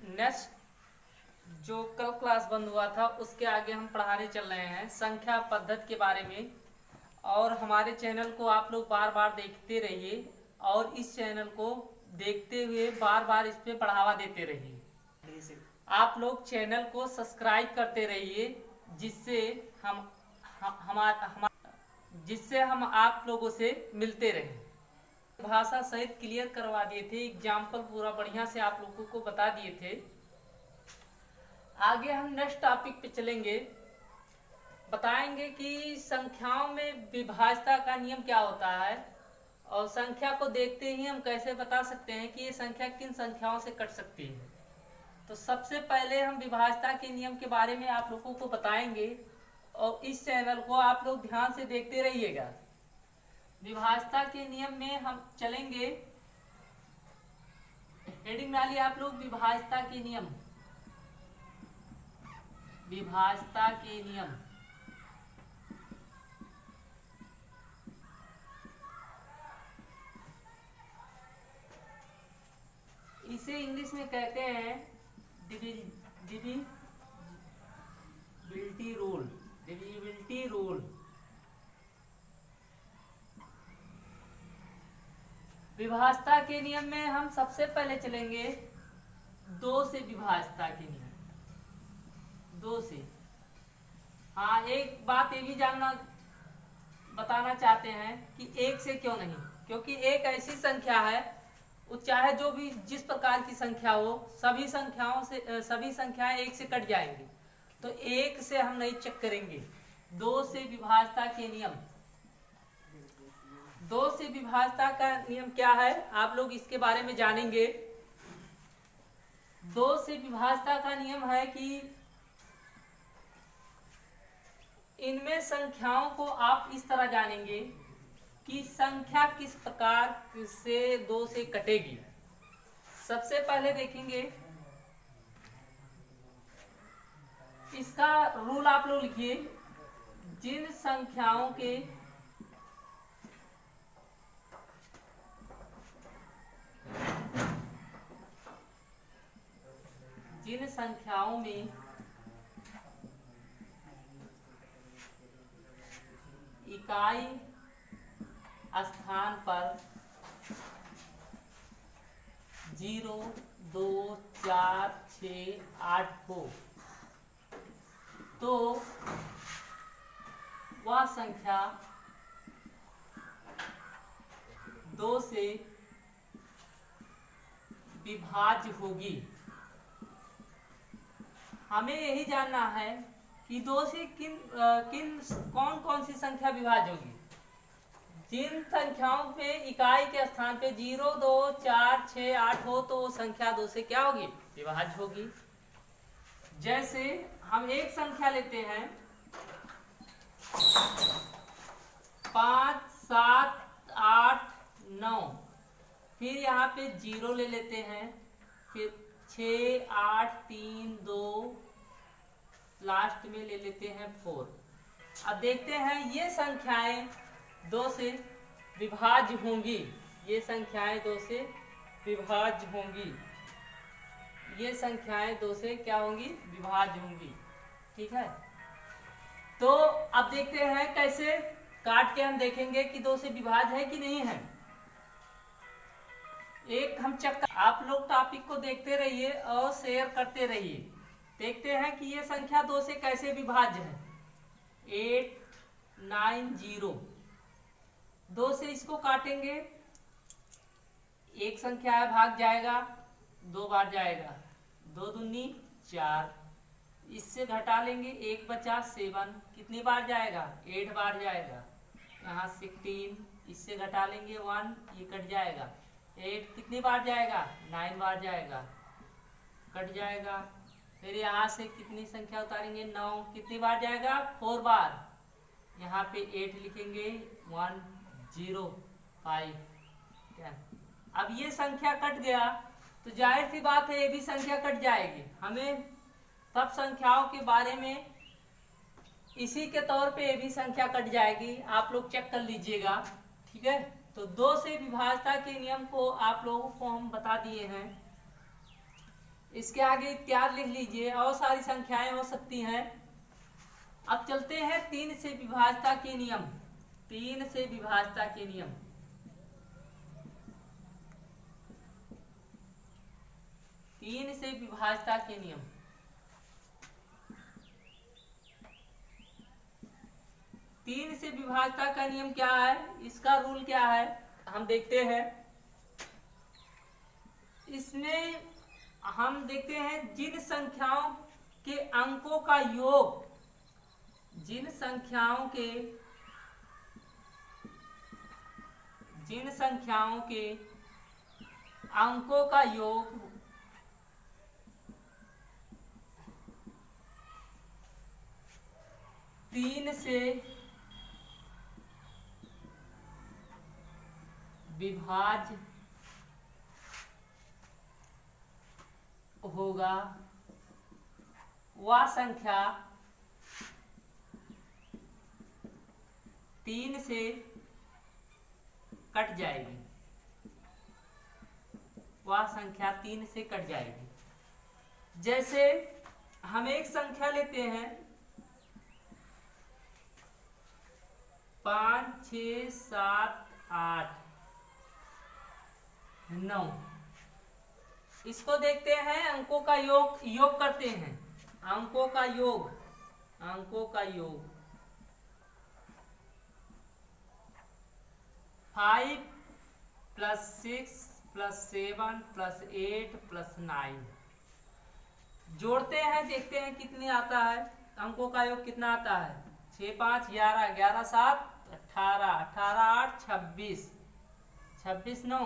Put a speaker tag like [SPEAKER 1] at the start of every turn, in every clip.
[SPEAKER 1] Next जो कल class बंद हुआ था उसके आगे हम पढ़ाने चल रहे हैं संख्या पद्धति के बारे में। और हमारे चैनल को आप लोग बार बार देखते रहिए और इस चैनल को देखते हुए बार बार इस पे बढ़ावा देते रहिए। आप लोग चैनल को सब्सक्राइब करते रहिए जिससे हम आप लोगों से मिलते रहें। भाषा सहित क्लियर करवा दिए थे, एग्जाम्पल पूरा बढ़िया से आप लोगों को बता दिए थे। आगे हम नेक्स्ट टॉपिक पे चलेंगे, बताएंगे कि संख्याओं में विभाज्यता का नियम क्या होता है और संख्या को देखते ही हम कैसे बता सकते हैं कि ये संख्या किन संख्याओं से कट सकती है। तो सबसे पहले हम विभाज्यता के नियम के बारे में आप लोगों को बताएंगे और इस चैनल को आप लोग ध्यान से देखते रहिएगा। विभाज्यता के नियम में हम चलेंगे, हेडिंग डालिए आप लोग विभाज्यता के नियम। विभाज्यता के नियम इसे इंग्लिश में कहते हैं डिविजिबिलिटी रूल। Divisibility rule. विभाज्यता के नियम में हम सबसे पहले चलेंगे दो से विभाज्यता के नियम। दो से, हाँ एक बात ये भी बताना चाहते हैं कि एक से क्यों नहीं, क्योंकि एक ऐसी संख्या है वो चाहे जो भी जिस प्रकार की संख्या हो सभी संख्याएं एक से कट जाएंगी, तो एक से हम नहीं चेक करेंगे। दो से विभाज्यता के नियम। दो से विभाज्यता का नियम क्या है आप लोग इसके बारे में जानेंगे। दो से विभाज्यता का नियम है कि इनमें संख्याओं को आप इस तरह जानेंगे कि संख्या किस प्रकार से दो से कटेगी। सबसे पहले देखेंगे, इसका रूल आप लोग लिखिए। जिन संख्याओं में इकाई स्थान पर 0, 2, 4, 6, 8 हो तो वह संख्या दो से विभाज्य होगी। हमें यही जानना है कि दो से कौन कौन सी संख्या विभाज्य होगी। जिन संख्याओं पे इकाई के स्थान पे 0, 2, 4, 6, 8 हो तो वो संख्या दो से क्या होगी, विभाज्य होगी। जैसे हम एक संख्या लेते हैं 5, 7, 8, 9, फिर यहाँ पे 0 ले लेते हैं, फिर 6, 8, 3, 2, लास्ट में ले लेते हैं 4। अब देखते हैं ये संख्याएं दो से विभाज्य होंगी। ये संख्याएं दो से विभाज्य होंगी। ये संख्याएं दो से क्या होंगी, विभाज्य होंगी। ठीक है, तो अब देखते हैं कैसे काट के हम देखेंगे कि दो से विभाज्य है कि नहीं है। एक हम चेक, आप लोग टॉपिक को देखते रहिए और शेयर करते रहिए। देखते हैं कि ये संख्या दो से कैसे विभाज्य है। 8, 9, 0, दो से इसको काटेंगे, एक संख्या है भाग जाएगा, दो बार जाएगा, 2 दूनी 4, इससे घटा लेंगे, एक बचा 7, कितनी बार जाएगा, 8 बार जाएगा। यहाँ 16, इससे घटा लेंगे 1, ये कट जाएगा। 8 कितनी बार जाएगा, 9 बार जाएगा, कट जाएगा। फिर यहाँ से कितनी संख्या उतारेंगे, 9, कितनी बार जाएगा, 4 बार। यहाँ पे 8 लिखेंगे, 1, 0, 5, 10। अब ये संख्या कट गया तो जाहिर सी बात है ये भी संख्या कट जाएगी। हमें सब संख्याओं के बारे में इसी के तौर पे ये भी संख्या कट जाएगी, आप लोग चेक कर लीजिएगा। ठीक है, तो दो से विभाज्यता के नियम को आप लोगों को हम बता दिए हैं। इसके आगे इत्यादि लिख लीजिए, और सारी संख्याएं हो सकती हैं। अब चलते हैं 3 से विभाज्यता के नियम। 3 से विभाज्यता के नियम। तीन से विभाज्यता के नियम। तीन से विभाज्यता का नियम क्या है, इसका रूल क्या है, हम देखते हैं। इसमें हम देखते हैं जिन संख्याओं के अंकों का योग, जिन संख्याओं के अंकों का योग 3 से विभाज्य होगा, वह संख्या 3 से कट जाएगी। वह संख्या 3 से कट जाएगी। जैसे हम एक संख्या लेते हैं 5, 6, 7, 8, 9। इसको देखते हैं, अंकों का योग करते हैं। अंकों का योग 5 + 6 + 7 + 8 + 9 जोड़ते हैं, देखते हैं कितने आता है। अंकों का योग कितना आता है, 6, 5, 11, 11, 7, 18, 18, 8, 26, 26, 9,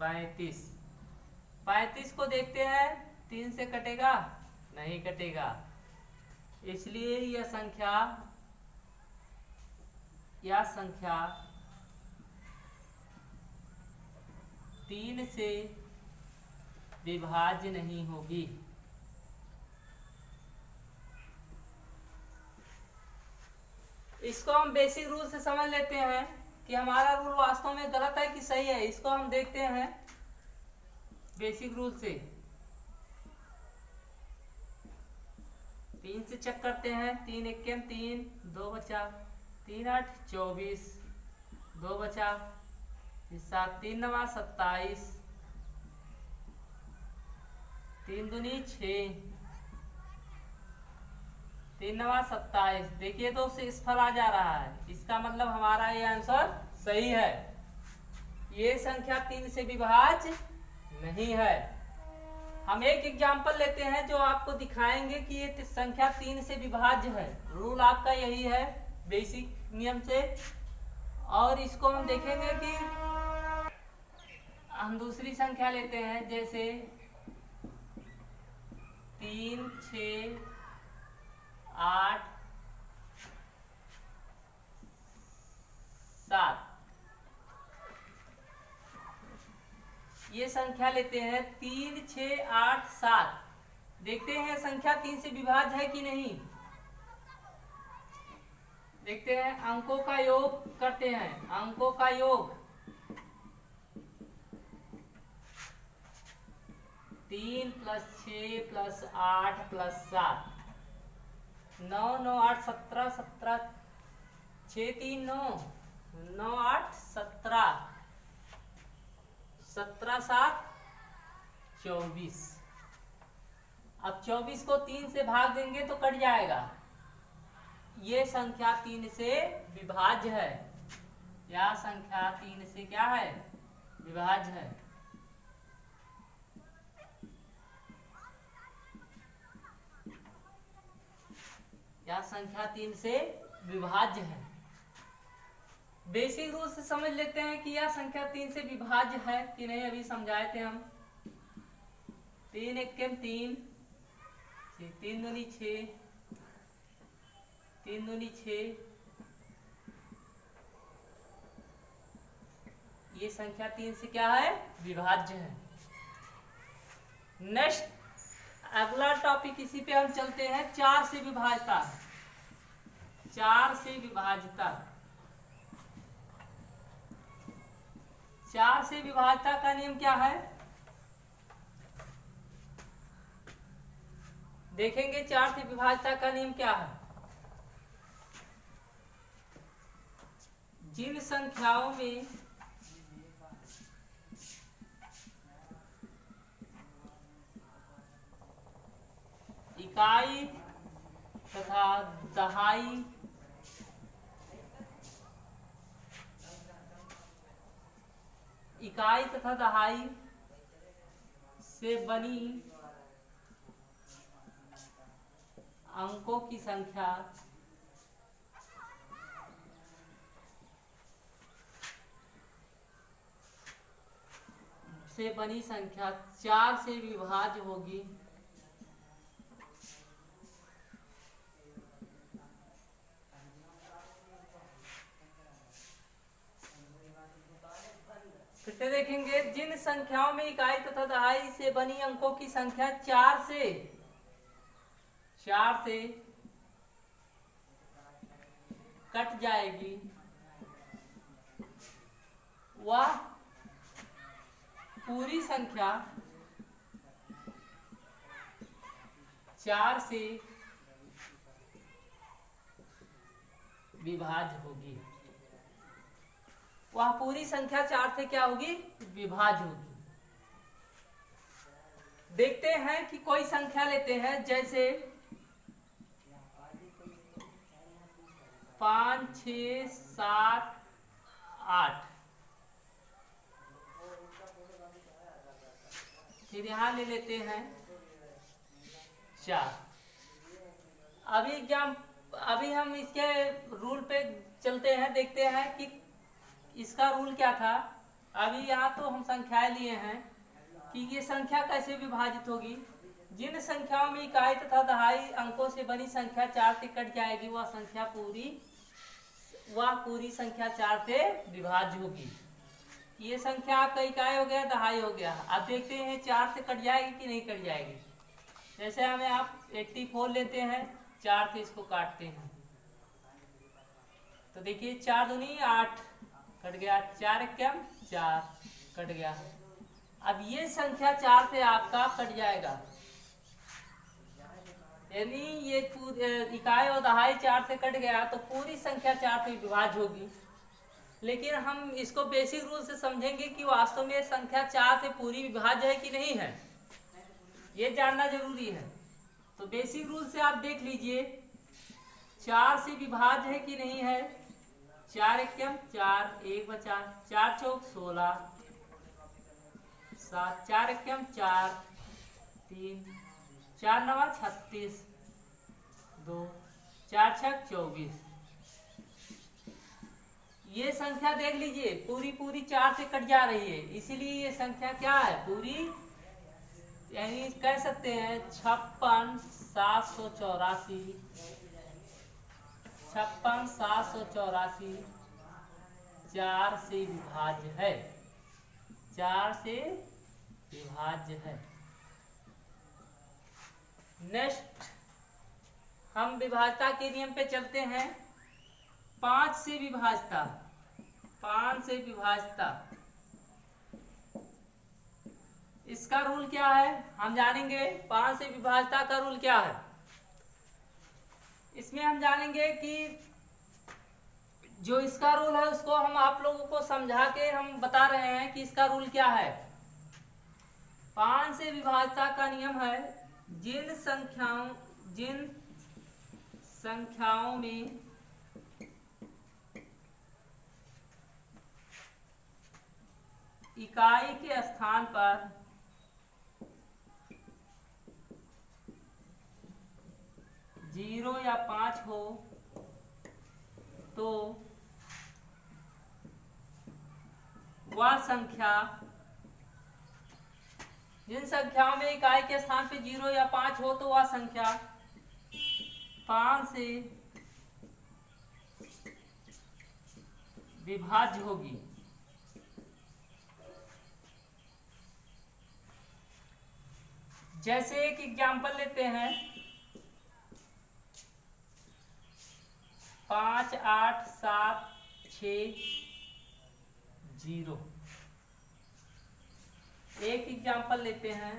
[SPEAKER 1] 35। 35 को देखते हैं, 3 से कटेगा, नहीं कटेगा, इसलिए यह संख्या 3 से विभाज्य नहीं होगी। इसको हम बेसिक रूल से समझ लेते हैं कि हमारा रूल वास्तव में गलत है कि सही है। इसको हम देखते हैं बेसिक रूल से। 3 से चेक करते हैं, 3 × 3, 2 बचा, 3 × 8 = 24, 2 बचा, 7, 3 × 9 = 27, 3 × 2 = 6, 3 × 9 = 27। देखिए तो इस फल आ जा रहा है, इसका मतलब हमारा ये आंसर सही है। ये संख्या 3 से विभाज्य नहीं है। हम एक एग्जाम्पल लेते हैं जो आपको दिखाएंगे कि ये संख्या 3 से विभाज्य है। रूल आपका यही है बेसिक नियम से। और इसको हम देखेंगे कि हम दूसरी संख्या लेते हैं, जैसे 3, 6, 8, 7। ये संख्या लेते हैं 3, 6, 8, 7। देखते हैं संख्या 3 से विभाज्य है कि नहीं। देखते हैं, अंकों का योग करते हैं। अंकों का योग 3 + 6 + 8 + 7, 9, 9, 8, 17, 17, 6, 3, 9, 9, 8, 17, 17, 7, 24। अब 24 को 3 से भाग देंगे तो कट जाएगा। ये संख्या 3 से विभाज्य है। यह संख्या 3 से क्या है, विभाज्य है। यह संख्या 3 से विभाज्य है। बेसिक रूल से समझ लेते हैं कि यह संख्या 3 से विभाज्य है कि नहीं। अभी समझाए थे हम। 3 × 1 = 3, 3 × 2 = 6, 3 × 2 = 6। ये संख्या 3 से क्या है, विभाज्य है। नेक्स्ट अगला टॉपिक इसी पे हम चलते हैं, 4 से विभाज्यता। 4 से विभाज्यता। 4 से विभाज्यता का नियम क्या है, देखेंगे 4 से विभाज्यता का नियम क्या है। जिन संख्याओं में इकाई तथा दहाई से बनी अंकों की संख्या से बनी संख्या 4 से विभाज्य होगी फिर से देखेंगे, जिन संख्याओं में इकाई तथा दहाई से बनी अंकों की संख्या 4 से कट जाएगी वह पूरी संख्या 4 से विभाज्य होगी। वह पूरी संख्या 4 से क्या होगी? विभाज्य होगी। देखते हैं कि कोई संख्या लेते हैं, जैसे 5, 6, 7, 8। फिर यहाँ ले लेते हैं 4। अभी हम इसके रूल पे चलते हैं, देखते हैं कि इसका रूल क्या था। अभी यहाँ तो हम संख्याएं लिए हैं कि ये संख्या कैसे विभाजित होगी। जिन संख्याओं में इकाई तथा दहाई अंकों से बनी संख्या 4 से कट जाएगी वह पूरी संख्या 4 से विभाज्य होगी। ये संख्या आपका इकाई हो गया, दहाई हो गया। अब देखते हैं 4 से कट जाएगी कि नहीं कट जाएगी। जैसे हमें आप 84 लेते हैं, 4 से इसको काटते हैं तो देखिए 4 दूनी 8 कट गया, 4 एकम 4 कट गया। अब ये संख्या 4 से आपका कट जाएगा, यानी ये इकाई और दहाई 4 से कट गया तो पूरी संख्या 4 से विभाज्य होगी। लेकिन हम इसको बेसिक रूल से समझेंगे कि वास्तव में संख्या 4 से पूरी विभाज्य है कि नहीं है, ये जानना जरूरी है। तो बेसिक रूल से आप देख लीजिए 4 से विभाज्य है कि नहीं है। 4 एकम 4, 1 बचा, 4 चौक 16, 7, 4 एकम 4, 3, 4 नवा 36, 2, 4 छक 24। ये संख्या देख लीजिए पूरी 4 से कट जा रही है, इसीलिए ये संख्या क्या है? पूरी, यानी कह सकते हैं 56 784, 4 से विभाज्य है, 4 से विभाज्य है। नेक्स्ट हम विभाज्यता के नियम पे चलते हैं। 5 से विभाज्यता, 5 से विभाज्यता, इसका रूल क्या है हम जानेंगे। 5 से विभाज्यता का रूल क्या है, इसमें हम जानेंगे कि जो इसका रूल है उसको हम आप लोगों को समझा के हम बता रहे हैं कि इसका रूल क्या है। 5 से विभाज्यता का नियम है, जिन संख्याओं में इकाई के स्थान पर जीरो या 5 हो तो वह संख्या, जिन संख्याओं में इकाई के स्थान पे 0 या 5 हो तो वह संख्या 5 से विभाज्य होगी। जैसे एक एग्जाम्पल लेते हैं, 5 8 7 6 0। एक एग्जाम्पल लेते हैं,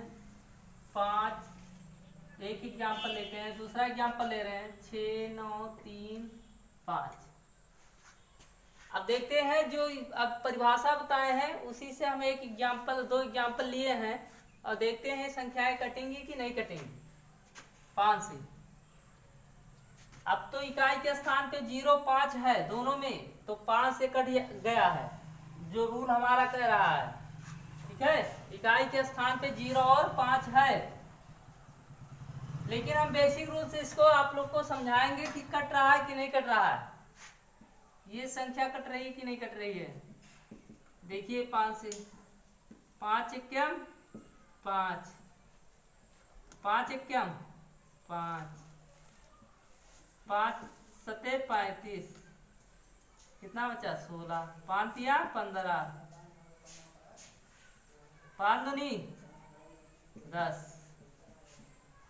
[SPEAKER 1] एक एग्जाम्पल लेते हैं, दूसरा एग्जाम्पल ले रहे हैं 6 9 3 5। अब देखते हैं जो अब परिभाषा बताए हैं उसी से हम एक एग्जाम्पल, दो एग्जाम्पल लिए हैं और देखते हैं संख्याएं कटेंगी कि नहीं कटेंगी 5 से। अब तो इकाई के स्थान पे 0 5 है दोनों में, तो 5 से कट गया है जो रूल हमारा कह रहा है। ठीक है, इकाई के स्थान पे 0 और 5 है, लेकिन हम बेसिक रूल से इसको आप लोग को समझाएंगे कि कट रहा है कि नहीं कट रहा है, ये संख्या कट रही है कि नहीं कट रही है। देखिए 5 से 5 एकम 5, 5 एकम 5, 5 सते 35, कितना बचा 16, 5 या 15, 5 दूनी 10,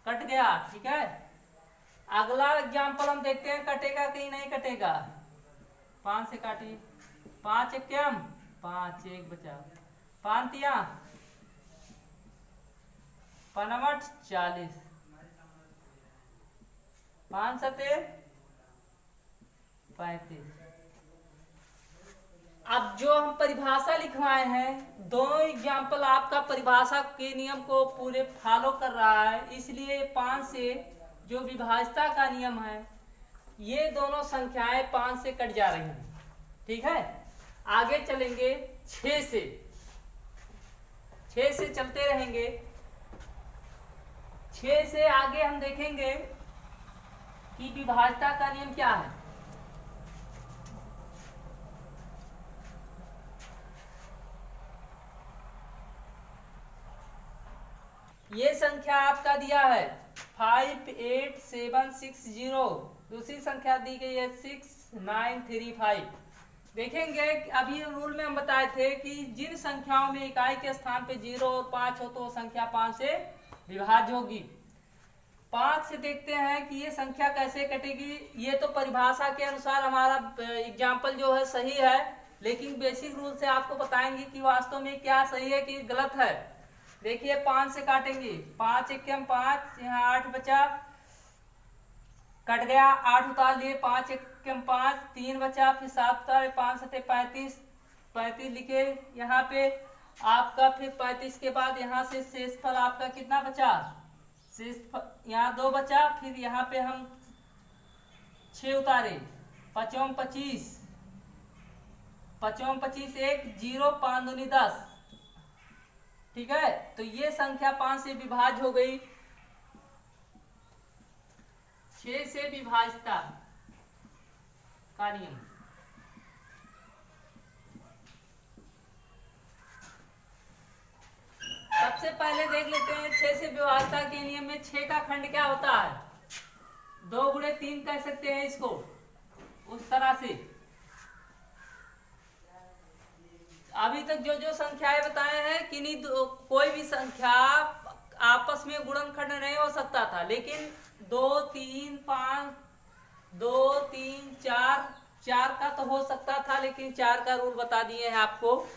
[SPEAKER 1] कट गया। ठीक है, अगला एग्जाम्पल हम देखते हैं कटेगा कि नहीं कटेगा। 5 से काटिए, 5 एकम 5, 1 बचा, 5 या 5 40, 5 सते 35। अब जो हम परिभाषा लिखवाए हैं, दोनों एग्जाम्पल आपका परिभाषा के नियम को पूरे फॉलो कर रहा है, इसलिए 5 से जो विभाज्यता का नियम है, ये दोनों संख्याएं 5 से कट जा रही हैं। ठीक है, आगे चलेंगे 6 से, 6 से चलते रहेंगे। 6 से आगे हम देखेंगे कि विभाज्यता का नियम क्या है। ये संख्या आपका दिया है 58760, दूसरी संख्या दी गई है 6935। देखेंगे अभी रूल में हम बताए थे कि जिन संख्याओं में इकाई के स्थान पे 0 और 5 हो तो संख्या 5 से विभाज्य होगी। 5 से देखते हैं कि ये संख्या कैसे कटेगी। ये तो परिभाषा के अनुसार हमारा एग्जाम्पल जो है सही है, लेकिन बेसिक रूल से आपको बताएंगे कि वास्तव में क्या सही है कि गलत है। देखिए 5 से काटेंगे, 5 एकम 5, यहाँ 8 बचा, कट गया, 8 उतार लिए, 5 एकम 5, 3 बचा, फिर 7 उतारे, 5 सते 35, 35 लिखे यहाँ पे आपका, फिर 35 के बाद यहाँ से शेषफल आपका कितना बचा, शेषफल यहाँ 2 बचा, फिर यहाँ पे हम 6 उतारे, 5 25, 5 25 1 0, 5 दूनी 10। ठीक है, तो ये संख्या 5 से विभाज्य हो गई। 6 से विभाज्यता का नियम, सबसे पहले देख लेते हैं 6 से विभाज्यता के नियम में 6 का खंड क्या होता है, 2 गुणे 3 कह सकते हैं इसको, उस तरह से। अभी तक जो जो संख्याएं बताए हैं कि नहीं, कोई भी संख्या आपस में गुणनखंड नहीं हो सकता था, लेकिन 2 3 5, 2 3 4, 4 का तो हो सकता था, लेकिन 4 का रूल बता दिए हैं आपको।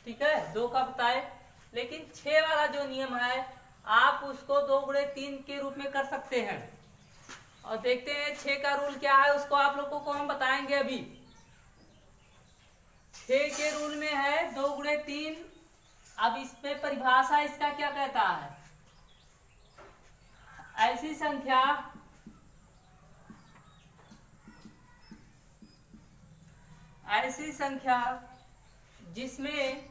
[SPEAKER 1] ठीक है, 2 का बताए, लेकिन 6 वाला जो नियम है आप उसको 2 गुणे 3 के रूप में कर सकते हैं। और देखते हैं 6 का रूल क्या है, उसको आप लोगों को हम बताएंगे अभी। 6 के रूल में है 2 गुणे 3। अब इसमें परिभाषा इसका क्या कहता है, ऐसी संख्या जिसमें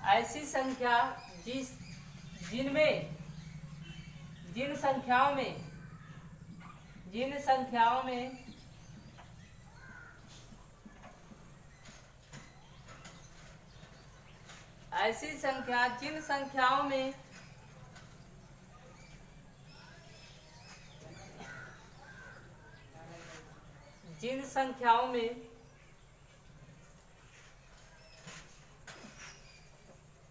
[SPEAKER 1] ऐसी संख्या जिन संख्याओं में ऐसी संख्या जिन संख्याओं में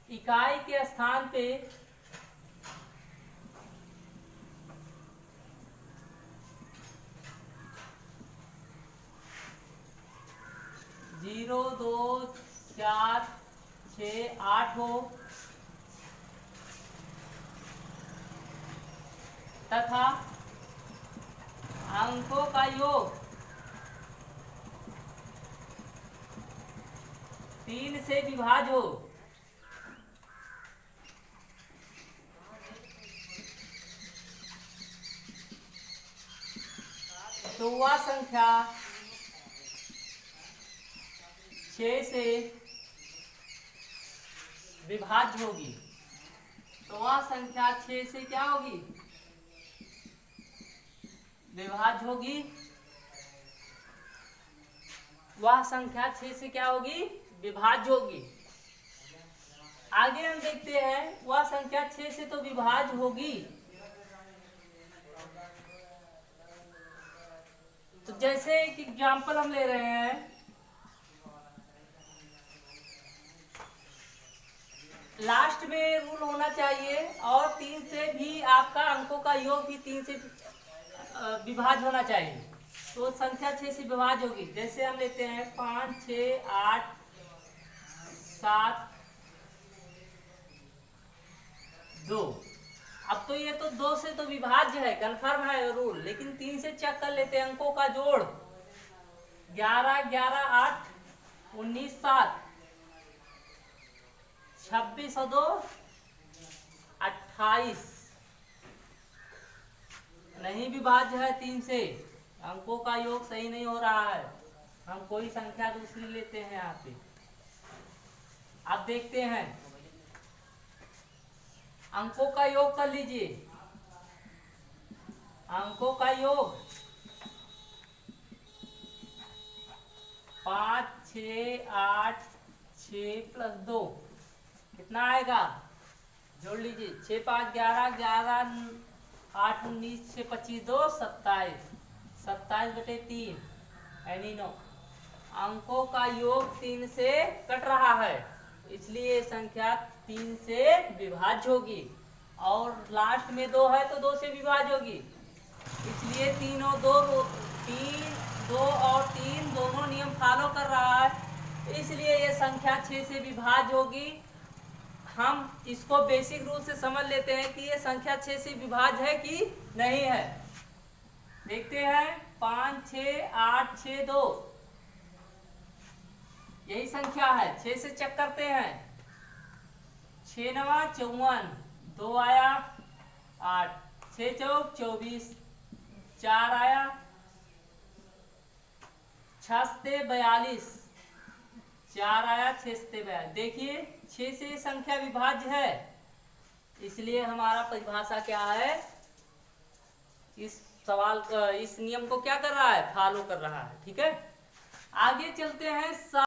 [SPEAKER 1] इकाई के स्थान पे 0 2 4 6 8 हो, तथा अंकों का योग 3 से विभाज्य हो तो वह संख्या 6 से विभाज्य होगी। तो वह संख्या 6 से क्या होगी? विभाज्य होगी। वह संख्या 6 से क्या होगी? विभाज्य होगी। आगे हम देखते हैं, वह संख्या 6 से तो विभाज्य होगी, तो जैसे एक एग्जाम्पल हम ले रहे हैं, लास्ट में रूल होना चाहिए और 3 से भी आपका अंकों का योग भी 3 से विभाज्य होना चाहिए, तो संख्या 6 से विभाज्य होगी। जैसे हम लेते हैं 5, 6, 8, 7, 2। अब तो ये तो 2 से तो विभाज्य है, कन्फर्म है रूल, लेकिन 3 से चेक कर लेते हैं। अंकों का जोड़ 11, 11, 8, 19, 7, 26 और 2, 28। नहीं विभाज्य है 3 से, अंकों का योग सही नहीं हो रहा है। हम कोई संख्या दूसरी लेते हैं यहाँ पे। अब देखते हैं, अंकों का योग कर लीजिए। अंकों का योग 5, 6, 8, 6 प्लस 2 कितना आएगा? जोड़ लीजिए। 6, 5, 11, 11, 8, 19, 6, 25, 2, 27, 27/3 यानी 9। अंकों का योग 3 से कट रहा है, इसलिए संख्या 3 से विभाज्य होगी। और लास्ट में 2 है तो 2 से विभाज्य होगी, इसलिए 3 और 2 और 3 दोनों नियम फॉलो कर रहा है, इसलिए ये संख्या 6 से विभाज्य होगी। हम इसको बेसिक रूल से समझ लेते हैं कि ये संख्या 6 से विभाज्य है कि नहीं है। देखते हैं 5, 6, 8, 6, 2 यही संख्या है। 6 से चेक करते हैं। 6 9 54, 2 आया 8, 6 चौक 24, 4 आया, 6 से 42, 4 आया, 6 से 42। देखिए 6 से संख्या विभाज्य है, इसलिए हमारा परिभाषा क्या है? इस सवाल इस नियम को क्या कर रहा है? फॉलो कर रहा है। ठीक है, आगे चलते हैं।